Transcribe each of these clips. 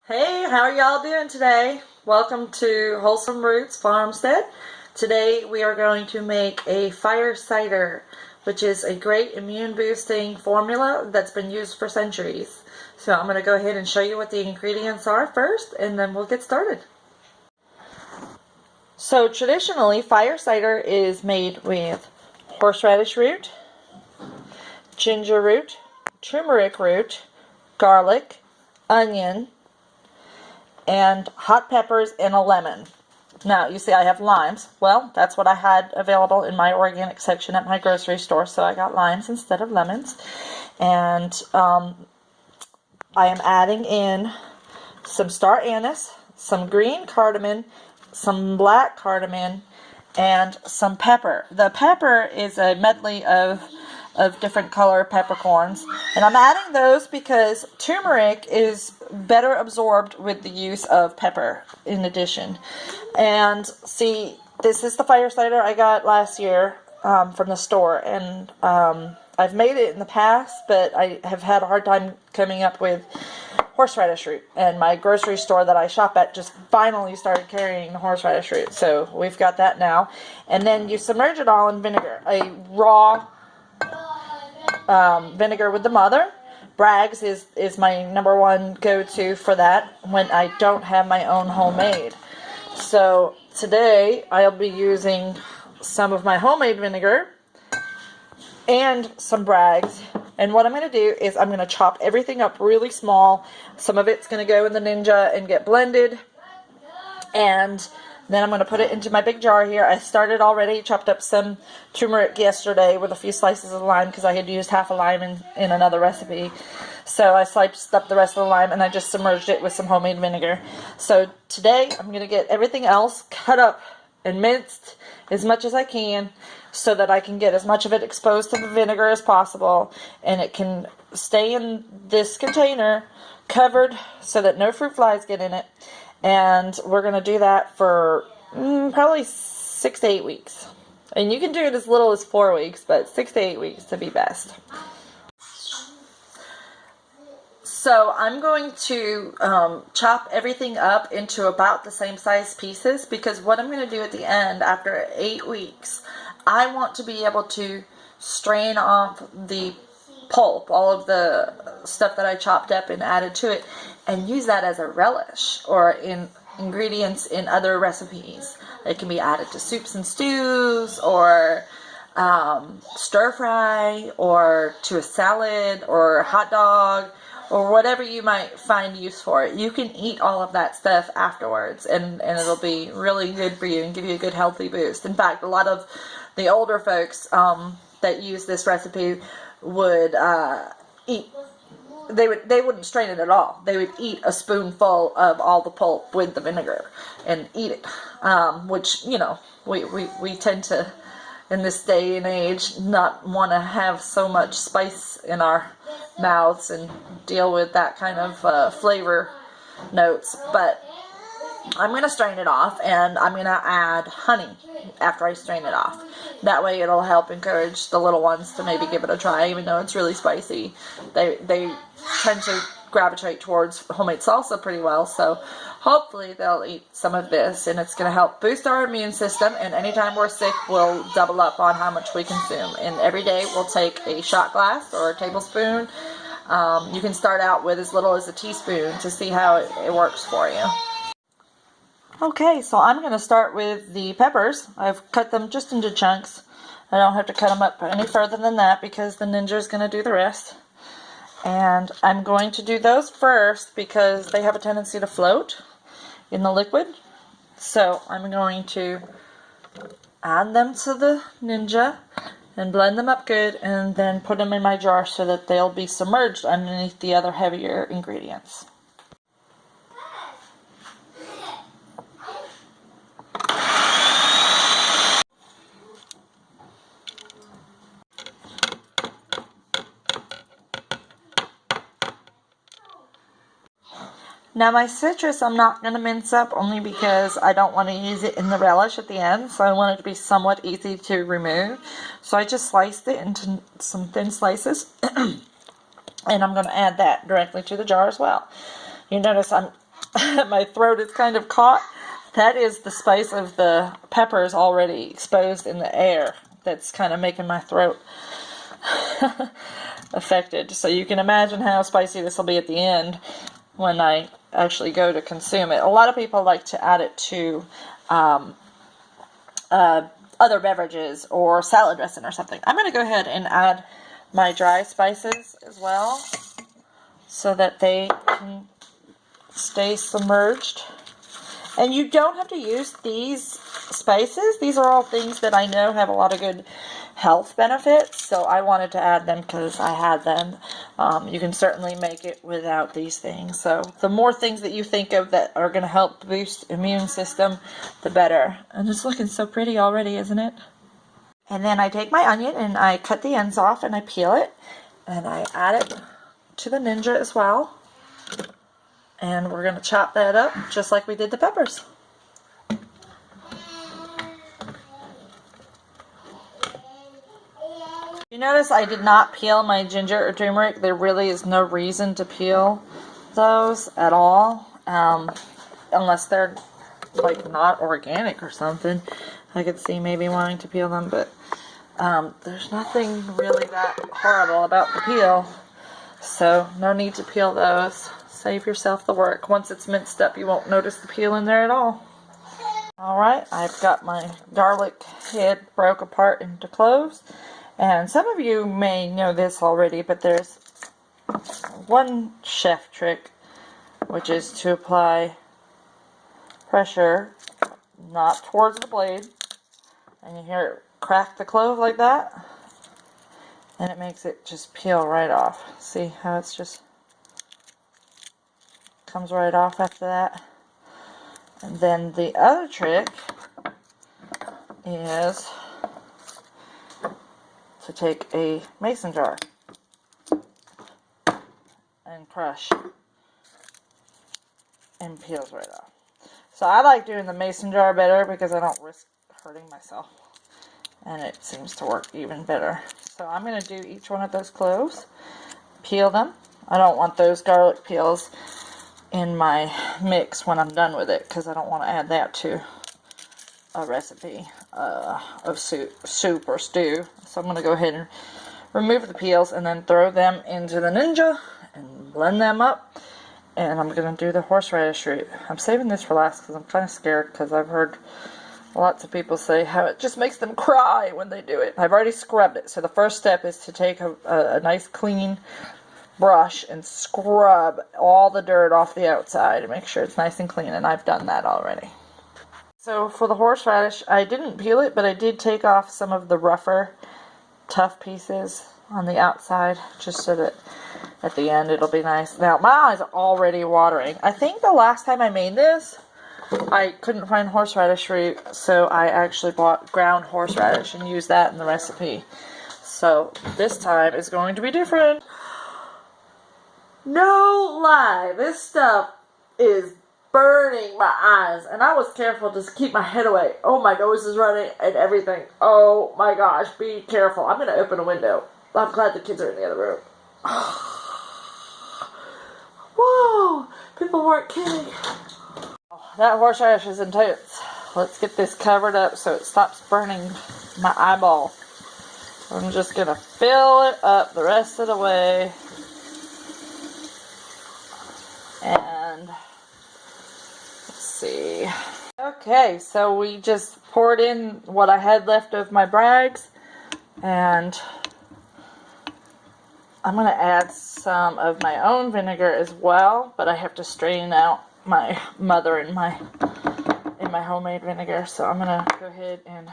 Hey, how are y'all doing today? Welcome to Wholesome Roots Farmstead. Today we are going to make a fire cider, which is a great immune boosting formula that's been used for centuries. So I'm going to go ahead and show you what the ingredients are first, and then we'll get started. So traditionally, fire cider is made with horseradish root, ginger root, turmeric root, garlic, onion, and hot peppers and a lemon. Now, you see I have limes. Well, that's what I had available in my organic section at my grocery store, so I got limes instead of lemons. And I am adding in some star anise, some green cardamom, some black cardamom, and some pepper. The pepper is a medley of different color peppercorns, and I'm adding those because turmeric is better absorbed with the use of pepper in addition. And see, this is the fire cider I got last year from the store, and I've made it in the past, but I have had a hard time coming up with horseradish root, and my grocery store that I shop at just finally started carrying the horseradish root, so we've got that now. And then you submerge it all in vinegar, a raw vinegar with the mother. Bragg's is my number one go-to for that when I don't have my own homemade. So today I'll be using some of my homemade vinegar and some Bragg's. And what I'm going to do is I'm going to chop everything up really small. Some of it's going to go in the Ninja and get blended. And then I'm going to put it into my big jar here. I started already, chopped up some turmeric yesterday with a few slices of lime because I had used half a lime in another recipe. So I sliced up the rest of the lime and I just submerged it with some homemade vinegar. So today I'm going to get everything else cut up and minced as much as I can so that I can get as much of it exposed to the vinegar as possible, and it can stay in this container covered so that no fruit flies get in it. And we're going to do that for probably 6 to 8 weeks. And you can do it as little as 4 weeks, but 6 to 8 weeks to be best. So I'm going to chop everything up into about the same size pieces, because what I'm going to do at the end, after 8 weeks, I want to be able to strain off the pulp, all of the stuff that I chopped up and added to it, and use that as a relish or in ingredients in other recipes. It can be added to soups and stews, or stir fry, or to a salad or hot dog, or whatever you might find use for it. You can eat all of that stuff afterwards, and it'll be really good for you and give you a good healthy boost. In fact, a lot of the older folks that use this recipe would eat. They wouldn't strain it at all. They would eat a spoonful of all the pulp with the vinegar and eat it, which, you know, we tend to, in this day and age, not want to have so much spice in our mouths and deal with that kind of flavor notes. But I'm going to strain it off, and I'm going to add honey after I strain it off. That way it'll help encourage the little ones to maybe give it a try, even though it's really spicy. They tend to gravitate towards homemade salsa pretty well, so hopefully they'll eat some of this, and it's going to help boost our immune system, and anytime we're sick, we'll double up on how much we consume. And every day we'll take a shot glass or a tablespoon. You can start out with as little as a teaspoon to see how it works for you. Okay, so I'm going to start with the peppers. I've cut them just into chunks. I don't have to cut them up any further than that because the Ninja is going to do the rest. And I'm going to do those first because they have a tendency to float in the liquid. So I'm going to add them to the Ninja and blend them up good, and then put them in my jar so that they'll be submerged underneath the other heavier ingredients. Now my citrus I'm not going to mince up, only because I don't want to use it in the relish at the end, so I want it to be somewhat easy to remove. So I just sliced it into some thin slices, and I'm going to add that directly to the jar as well. You notice I'm my throat is kind of caught. That is the spice of the peppers already exposed in the air that's kind of making my throat affected. So you can imagine how spicy this will be at the end when I actually go to consume it. A lot of people like to add it to other beverages or salad dressing or something. I'm going to go ahead and add my dry spices as well so that they can stay submerged. And you don't have to use these spices. These are all things that I know have a lot of good health benefits, so I wanted to add them because I had them. You can certainly make it without these things. So the more things that you think of that are going to help boost immune system, the better. And it's looking so pretty already, isn't it? And then I take my onion and I cut the ends off and I peel it. And I add it to the Ninja as well. And we're going to chop that up just like we did the peppers. You notice I did not peel my ginger or turmeric. There really is no reason to peel those at all. Unless they're like not organic or something. I could see maybe wanting to peel them, but there's nothing really that horrible about the peel. So no need to peel those. Save yourself the work. Once it's minced up, you won't notice the peel in there at all. Alright, I've got my garlic head broke apart into cloves. And some of you may know this already, but there's one chef trick, which is to apply pressure, not towards the blade. And you hear it crack the clove like that. And it makes it just peel right off. See how it's just comes right off after that. And then the other trick is to take a mason jar and crush, and peels right off. So I like doing the mason jar better because I don't risk hurting myself, and it seems to work even better. So I'm going to do each one of those cloves, peel them. I don't want those garlic peels in my mix when I'm done with it because I don't want to add that to a recipe of soup or stew. So I'm going to go ahead and remove the peels and then throw them into the Ninja and blend them up. And I'm going to do the horseradish root. I'm saving this for last because I'm kind of scared because I've heard lots of people say how it just makes them cry when they do it. I've already scrubbed it. So the first step is to take a nice clean brush and scrub all the dirt off the outside and make sure it's nice and clean, and I've done that already. So for the horseradish, I didn't peel it, but I did take off some of the rougher, tough pieces on the outside, just so that at the end it'll be nice. Now, my eyes are already watering. I think the last time I made this, I couldn't find horseradish root, so I actually bought ground horseradish and used that in the recipe. So this time is going to be different. No lie, this stuff is burning my eyes, and I was careful to keep my head away. Oh, my nose is running and everything. Oh my gosh, be careful. I'm going to open a window. I'm glad the kids are in the other room. Whoa, people weren't kidding. That horseradish is intense. Let's get this covered up so it stops burning my eyeball. I'm just going to fill it up the rest of the way. And let's see. Okay, so we just poured in what I had left of my brags, and I'm going to add some of my own vinegar as well, but I have to strain out my mother in my homemade vinegar. So I'm going to go ahead and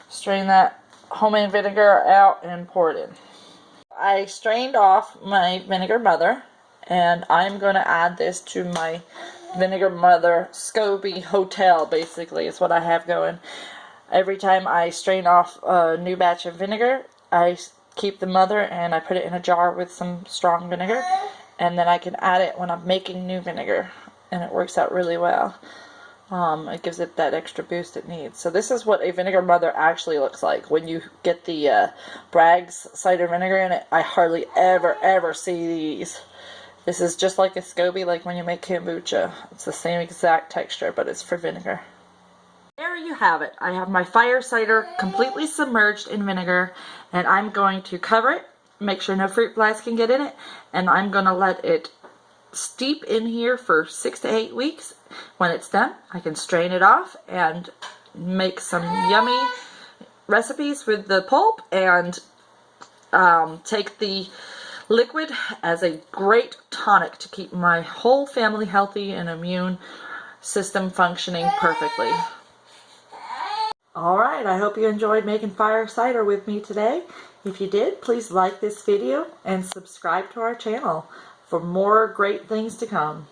strain that homemade vinegar out and pour it in. I strained off my vinegar mother, and I'm going to add this to my Vinegar Mother SCOBY Hotel, basically, is what I have going. Every time I strain off a new batch of vinegar, I keep the mother and I put it in a jar with some strong vinegar, and then I can add it when I'm making new vinegar, and it works out really well. It gives it that extra boost it needs. So this is what a Vinegar Mother actually looks like. When you get the Bragg's cider vinegar in it, I hardly ever see these. This is just like a SCOBY, like when you make kombucha. It's the same exact texture, but it's for vinegar. There you have it. I have my fire cider completely submerged in vinegar, and I'm going to cover it, make sure no fruit flies can get in it, and I'm going to let it steep in here for 6 to 8 weeks. When it's done, I can strain it off and make some yummy recipes with the pulp, and take the liquid as a great tonic to keep my whole family healthy and immune system functioning perfectly. Alright, I hope you enjoyed making fire cider with me today. If you did, please like this video and subscribe to our channel for more great things to come.